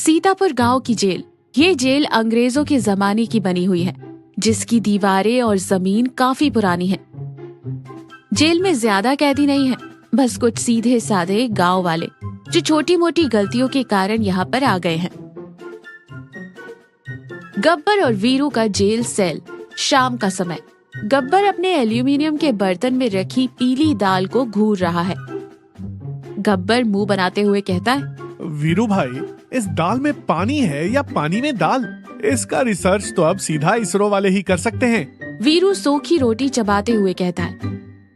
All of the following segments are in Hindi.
सीतापुर गांव की जेल। ये जेल अंग्रेजों के जमाने की बनी हुई है, जिसकी दीवारें और जमीन काफी पुरानी है। जेल में ज्यादा कैदी नहीं है, बस कुछ सीधे साधे गांव वाले जो छोटी मोटी गलतियों के कारण यहाँ पर आ गए हैं। गब्बर और वीरू का जेल सेल। शाम का समय। गब्बर अपने एल्यूमिनियम के बर्तन में रखी पीली दाल को घूर रहा है। गब्बर मुंह बनाते हुए कहता है, वीरू भाई, इस दाल में पानी है या पानी में दाल? इसका रिसर्च तो अब सीधा इसरो वाले ही कर सकते हैं। वीरू सूखी रोटी चबाते हुए कहता है,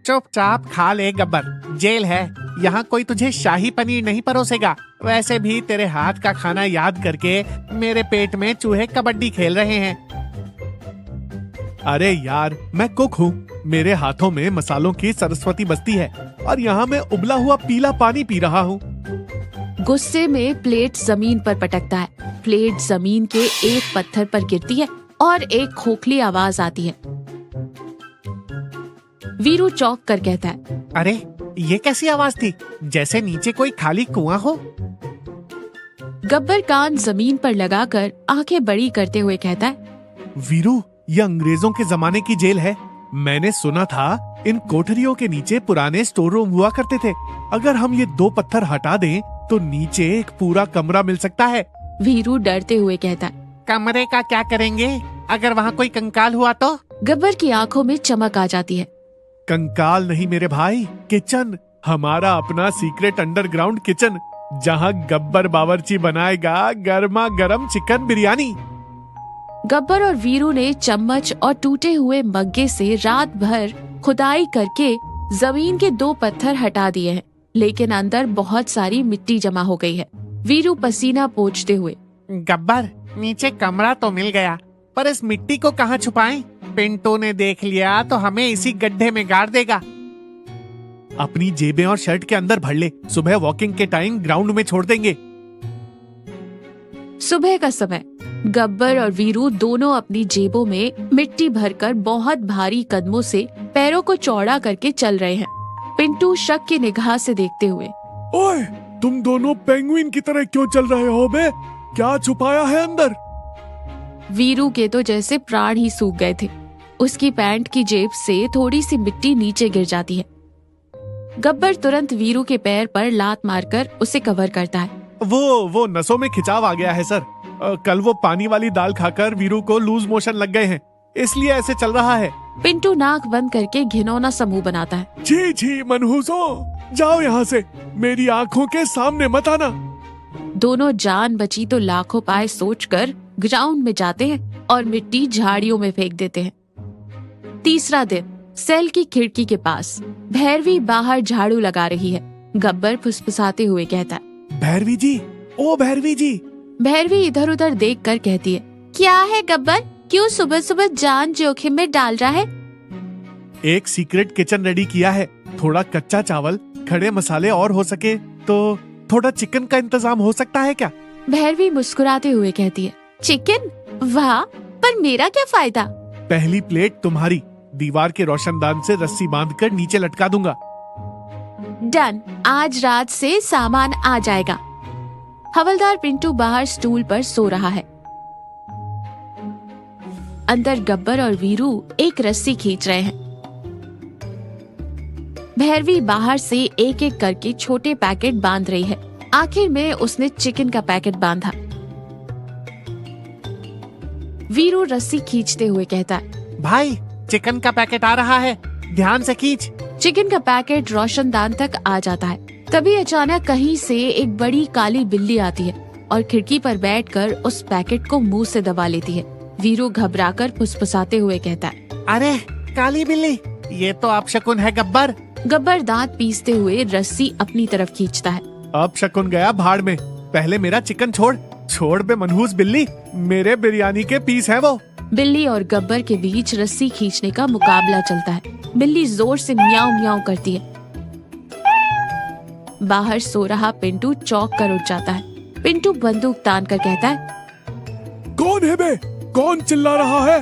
चुपचाप खा ले गब्बर, जेल है, यहाँ कोई तुझे शाही पनीर नहीं परोसेगा। वैसे भी तेरे हाथ का खाना याद करके मेरे पेट में चूहे कबड्डी खेल रहे हैं। अरे यार, मैं कुक हूँ, मेरे हाथों में मसालों की सरस्वती बसती है और यहाँ मैं उबला हुआ पीला पानी पी रहा हूँ। गुस्से में प्लेट जमीन पर पटकता है। प्लेट जमीन के एक पत्थर पर गिरती है और एक खोखली आवाज आती है। वीरू चौंक कर कहता है, अरे ये कैसी आवाज थी? जैसे नीचे कोई खाली कुआं हो। गब्बर कान जमीन पर लगाकर आंखें बड़ी करते हुए कहता है, वीरू, ये अंग्रेजों के जमाने की जेल है। मैंने सुना था इन कोठरियों के नीचे पुराने स्टोर रूम हुआ करते थे। अगर हम ये 2 पत्थर हटा दें तो नीचे एक पूरा कमरा मिल सकता है। वीरू डरते हुए कहता है, कमरे का क्या करेंगे? अगर वहाँ कोई कंकाल हुआ तो? गब्बर की आंखों में चमक आ जाती है। कंकाल नहीं मेरे भाई, किचन, हमारा अपना सीक्रेट अंडरग्राउंड किचन, जहाँ गब्बर बावर्ची बनाएगा गर्मा गर्म चिकन बिरयानी। गब्बर और वीरू ने चम्मच और टूटे हुए मग्गे से रात भर खुदाई करके जमीन के 2 पत्थर हटा दिए हैं, लेकिन अंदर बहुत सारी मिट्टी जमा हो गई है। वीरू पसीना पोंछते हुए, गब्बर, नीचे कमरा तो मिल गया, पर इस मिट्टी को कहाँ छुपाएं? पिंटू ने देख लिया तो हमें इसी गड्ढे में गाड़ देगा। अपनी जेबें और शर्ट के अंदर भर ले, सुबह वॉकिंग के टाइम ग्राउंड में छोड़ देंगे। सुबह का समय। गब्बर और वीरू दोनों अपनी जेबों में मिट्टी भरकर बहुत भारी कदमों से पैरों को चौड़ा करके चल रहे हैं। पिंटू शक की निगाह से देखते हुए, ओए, तुम दोनों पेंगुइन की तरह क्यों चल रहे हो बे? क्या छुपाया है अंदर? वीरू के तो जैसे प्राण ही सूख गए थे। उसकी पैंट की जेब से थोड़ी सी मिट्टी नीचे गिर जाती है। गब्बर तुरंत वीरू के पैर पर लात मारकर उसे कवर करता है। वो नसों में खिंचाव आ गया है सर। कल वो पानी वाली दाल खाकर वीरू को लूज मोशन लग गए हैं, इसलिए ऐसे चल रहा है। पिंटू नाक बंद करके घिनौना सा मुंह बनाता है। छी छी मनहूसों, जाओ यहाँ से, मेरी आंखों के सामने मत आना। दोनों जान बची तो लाखों पाए सोचकर ग्राउंड में जाते हैं और मिट्टी झाड़ियों में फेंक देते हैं। तीसरा दिन। सेल की खिड़की के पास भैरवी बाहर झाड़ू लगा रही है। गब्बर फुसफुसाते हुए कहता है, भैरवी जी, ओ भैरवी जी। भैरवी इधर उधर देखकर कहती है, क्या है गब्बर, क्यों सुबह सुबह जान जोखिम में डाल रहा है? एक सीक्रेट किचन रेडी किया है। थोड़ा कच्चा चावल, खड़े मसाले और हो सके तो थोड़ा चिकन का इंतजाम हो सकता है क्या? भैरवी मुस्कुराते हुए कहती है, चिकन? वाह, पर मेरा क्या फायदा? पहली प्लेट तुम्हारी। दीवार के रोशनदान से रस्सी बांधकर नीचे लटका दूंगा। डन, आज रात से सामान आ जाएगा। हवलदार पिंटू बाहर स्टूल पर सो रहा है। अंदर गब्बर और वीरू एक रस्सी खींच रहे हैं। भैरवी बाहर से एक एक करके छोटे पैकेट बांध रही है। आखिर में उसने चिकन का पैकेट बांधा। वीरू रस्सी खींचते हुए कहता है, भाई, चिकन का पैकेट आ रहा है, ध्यान से खींच। चिकन का पैकेट रोशनदान तक आ जाता है। तभी अचानक कहीं से एक बड़ी काली बिल्ली आती है और खिड़की पर बैठकर उस पैकेट को मुंह से दबा लेती है। वीरू घबराकर फुसफुसाते हुए कहता है, अरे काली बिल्ली, ये तो अपशकुन है गब्बर। गब्बर दांत पीसते हुए रस्सी अपनी तरफ खींचता है। अब शकुन गया भाड़ में, पहले मेरा चिकन छोड़ बे मनहूस बिल्ली, मेरे बिरयानी के पीस है वो। बिल्ली और गब्बर के बीच रस्सी खींचने का मुकाबला चलता है। बिल्ली जोर से म्याऊं म्याऊं करती है। बाहर सो रहा पिंटू चौंक कर उठ जाता है। पिंटू बंदूक तान कर कहता है, कौन है बे? कौन चिल्ला रहा है?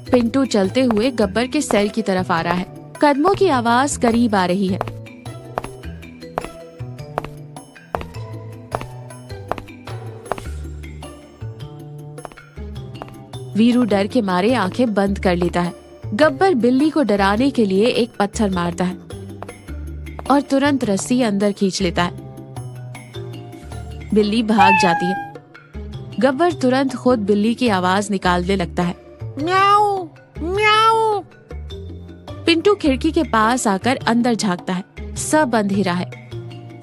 पिंटू चलते हुए गब्बर के सेल की तरफ आ रहा है। कदमों की आवाज करीब आ रही है। वीरू डर के मारे आंखें बंद कर लेता है। गब्बर बिल्ली को डराने के लिए एक पत्थर मारता है और तुरंत रस्सी अंदर खींच लेता है। बिल्ली भाग जाती है। गब्बर तुरंत खुद बिल्ली की आवाज निकालने लगता है। म्याऊ म्याऊ। पिंटू खिड़की के पास आकर अंदर झांकता है। सब अंधेरा है।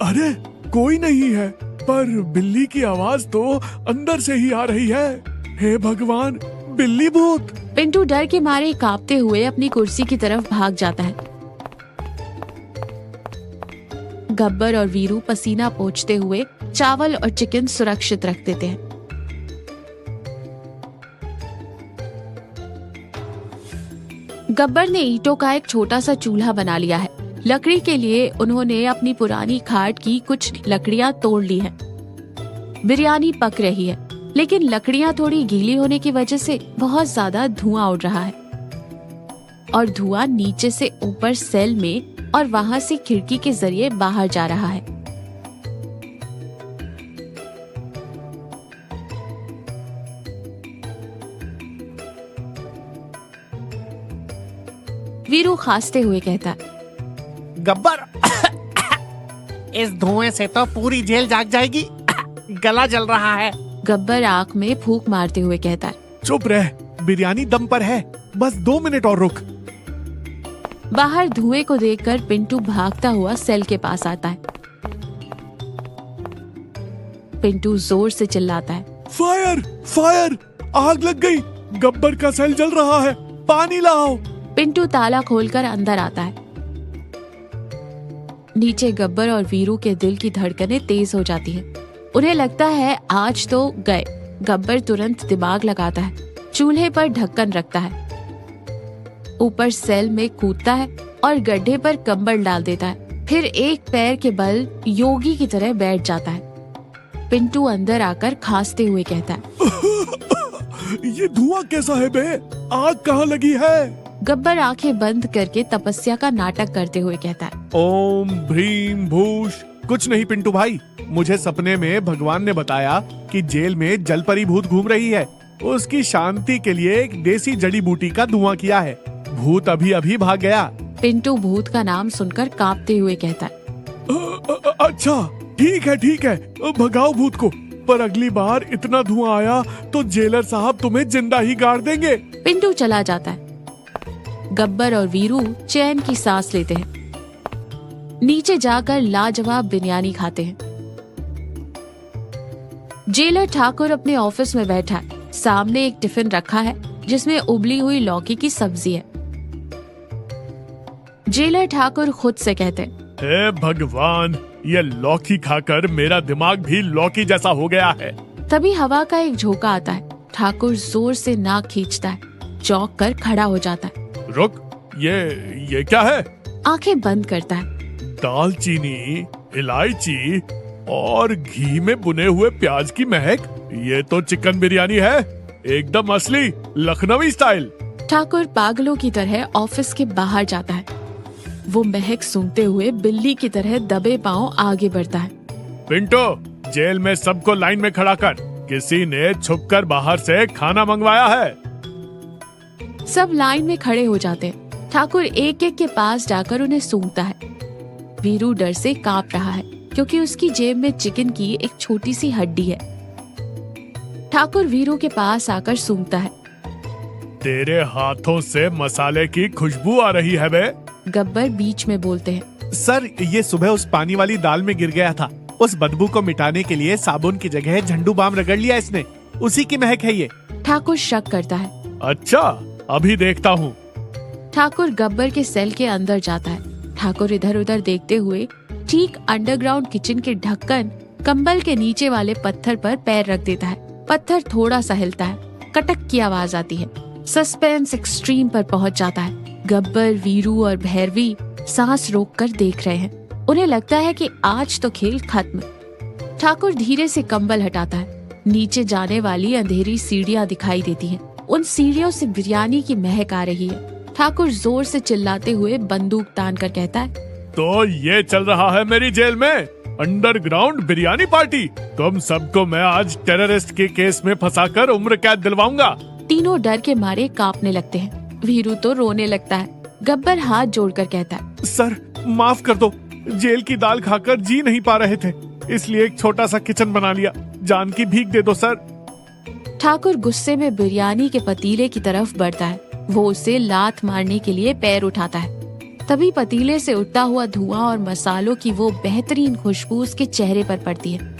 अरे कोई नहीं है, पर बिल्ली की आवाज तो अंदर से ही आ रही है। हे भगवान, बिल्ली भूत। पिंटू डर के मारे कांपते हुए अपनी कुर्सी की तरफ भाग जाता है। गब्बर और वीरू पसीना पोंछते हुए चावल और चिकन सुरक्षित रख देते हैं। गब्बर ने ईंटों का एक छोटा सा चूल्हा बना लिया है। लकड़ी के लिए उन्होंने अपनी पुरानी खाट की कुछ लकड़ियां तोड़ ली हैं। बिरयानी पक रही है, लेकिन लकड़ियां थोड़ी गीली होने की वजह से बहुत ज्यादा धुआं उड़ रहा है और धुआं नीचे से ऊपर सेल में और वहां से खिड़की के जरिए बाहर जा रहा है। वीरू खांसते हुए कहता है, गब्बर, इस धुएं से तो पूरी जेल जाग जाएगी। गला जल रहा है। गब्बर आंख में फूंक मारते हुए कहता है, चुप रह, बिरयानी दम पर है, बस 2 मिनट और रुक। बाहर धुएं को देखकर पिंटू भागता हुआ सेल के पास आता है। पिंटू जोर से चिल्लाता है, फायर फायर, आग लग गई, गब्बर का सेल जल रहा है, पानी लाओ। पिंटू ताला खोलकर अंदर आता है। नीचे गब्बर और वीरू के दिल की धड़कनें तेज हो जाती हैं। उन्हें लगता है आज तो गए। गब्बर तुरंत दिमाग लगाता है, चूल्हे पर ढक्कन रखता है, ऊपर सेल में कूदता है और गड्ढे पर कंबल डाल देता है। फिर एक पैर के बल योगी की तरह बैठ जाता है। पिंटू अंदर आकर खांसते हुए कहता है, ये धुआं कैसा है बे? आग कहाँ लगी है? गब्बर आंखें बंद करके तपस्या का नाटक करते हुए कहता है, ओम भ्रीम भूष। कुछ नहीं पिंटू भाई, मुझे सपने में भगवान ने बताया कि जेल में जलपरी भूत घूम रही है। उसकी शांति के लिए एक देसी जड़ी बूटी का धुआं किया है। भूत अभी अभी भाग गया। पिंटू भूत का नाम सुनकर कांपते हुए कहता है, अच्छा ठीक है, भगाओ भूत को, पर अगली बार इतना धुआं आया तो जेलर साहब तुम्हें जिंदा ही गाड़ देंगे। पिंटू चला जाता है। गब्बर और वीरू चैन की सांस लेते हैं। नीचे जाकर लाजवाब बिरयानी खाते हैं। जेलर ठाकुर अपने ऑफिस में बैठा है। सामने एक टिफिन रखा है जिसमें उबली हुई लौकी की सब्जी है। जेलर ठाकुर खुद से कहते हैं, हे भगवान, ये लौकी खाकर मेरा दिमाग भी लौकी जैसा हो गया है। तभी हवा का एक झोंका आता है। ठाकुर जोर से नाक खींचता है, चौंक कर खड़ा हो जाता है। रुक, ये क्या है? आंखें बंद करता है। दालचीनी, इलायची और घी में बुने हुए प्याज की महक। ये तो चिकन बिरयानी है, एकदम असली लखनवी स्टाइल। ठाकुर पागलों की तरह ऑफिस के बाहर जाता है। वो महक सूंघते हुए बिल्ली की तरह दबे पांव आगे बढ़ता है। पिंटो, जेल में सबको लाइन में खड़ा कर, किसी ने छुपकर बाहर से खाना मंगवाया है। सब लाइन में खड़े हो जाते हैं। ठाकुर एक एक के पास जाकर उन्हें सूंघता है। वीरू डर से कांप रहा है क्योंकि उसकी जेब में चिकन की एक छोटी सी हड्डी है। ठाकुर वीरू के पास आकर सूंघता है। तेरे हाथों से मसाले की खुशबू आ रही है बे। गब्बर बीच में बोलते हैं, सर, ये सुबह उस पानी वाली दाल में गिर गया था। उस बदबू को मिटाने के लिए साबुन की जगह झंडू बाम रगड़ लिया इसने, उसी की महक है ये। ठाकुर शक करता है। अच्छा, अभी देखता हूँ। ठाकुर गब्बर के सेल के अंदर जाता है। ठाकुर इधर उधर देखते हुए ठीक अंडरग्राउंड किचन के ढक्कन कंबल के नीचे वाले पत्थर पर पैर रख देता है। पत्थर थोड़ा सा हिलता है, कटक की आवाज आती है। सस्पेंस एक्सट्रीम पर पहुंच जाता है। गब्बर, वीरू और भैरवी सांस रोककर देख रहे हैं। उन्हें लगता है कि आज तो खेल खत्म। ठाकुर धीरे से कंबल हटाता है। नीचे जाने वाली अंधेरी सीढ़ियां दिखाई देती हैं। उन सीढ़ियों से बिरयानी की महक आ रही है। ठाकुर जोर से चिल्लाते हुए बंदूक तान कर कहता है, तो ये चल रहा है मेरी जेल में अंडरग्राउंड बिरयानी पार्टी। तुम सबको मैं आज टेररिस्ट के केस में फंसाकर उम्र कैद दिलवाऊंगा। तीनों डर के मारे कांपने लगते हैं। वीरू तो रोने लगता है। गब्बर हाथ जोड़कर कहता है, सर माफ कर दो, जेल की दाल खाकर जी नहीं पा रहे थे, इसलिए एक छोटा सा किचन बना लिया। जान की भीख दे दो सर। ठाकुर गुस्से में बिरयानी के पतीले की तरफ बढ़ता है। वो उसे लात मारने के लिए पैर उठाता है। तभी पतीले से उठता हुआ धुआं और मसालों की वो बेहतरीन खुशबू उसके चेहरे पर पड़ती है।